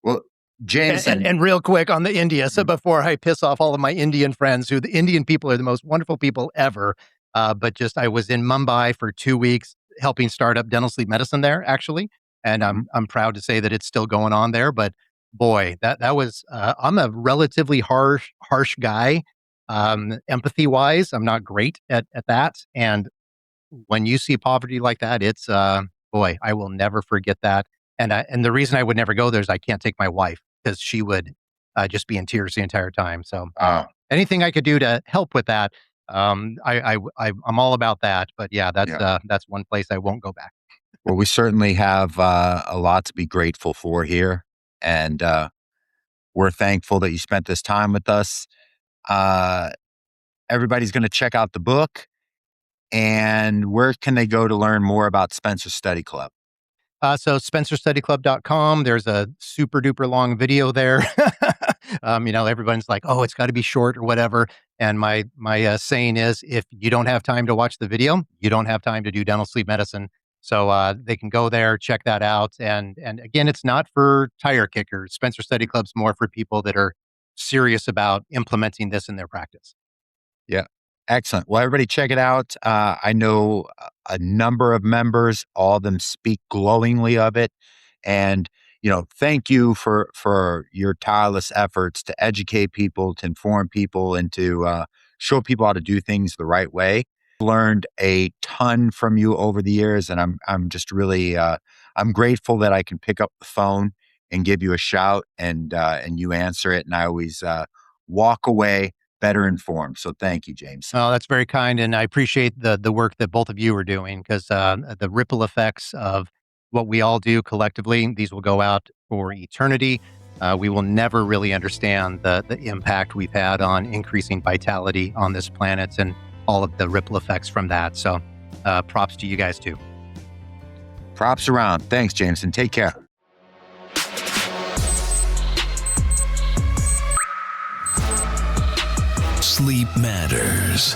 Speaker 4: Well, Jamison.
Speaker 6: And real quick on the India. So before I piss off all of my Indian friends, the Indian people are the most wonderful people ever. But I was in Mumbai for 2 weeks helping start up dental sleep medicine there, actually. And I'm proud to say that it's still going on there. But boy, that was, I'm a relatively harsh guy. Empathy wise, I'm not great at that. And when you see poverty like that, it's, boy, I will never forget that. And the reason I would never go there is I can't take my wife because she would just be in tears the entire time. So anything I could do to help with that, I'm all about that. But yeah, that's one place I won't go back.
Speaker 4: Well, we certainly have a lot to be grateful for here. And we're thankful that you spent this time with us. Everybody's going to check out the book. And where can they go to learn more about Spencer Study Club?
Speaker 6: So spencerstudyclub.com, there's a super duper long video there. Everyone's like, oh, it's got to be short or whatever. And my saying is, if you don't have time to watch the video, you don't have time to do dental sleep medicine. So they can go there, check that out. And again, it's not for tire kickers. Spencer Study Club's more for people that are serious about implementing this in their practice.
Speaker 4: Yeah. Excellent. Well, everybody check it out. I know a number of members, all of them speak glowingly of it. And, thank you for your tireless efforts to educate people, to inform people, and to show people how to do things the right way. Learned a ton from you over the years, and I'm just really I'm grateful that I can pick up the phone and give you a shout and you answer it, and I always walk away better informed. So thank you, James.
Speaker 6: Oh, that's very kind. And I appreciate the work that both of you are doing because the ripple effects of what we all do collectively, these will go out for eternity. We will never really understand the impact we've had on increasing vitality on this planet and all of the ripple effects from that. So props to you guys too.
Speaker 4: Props around. Thanks, Jameson. Take care.
Speaker 3: Sleep matters.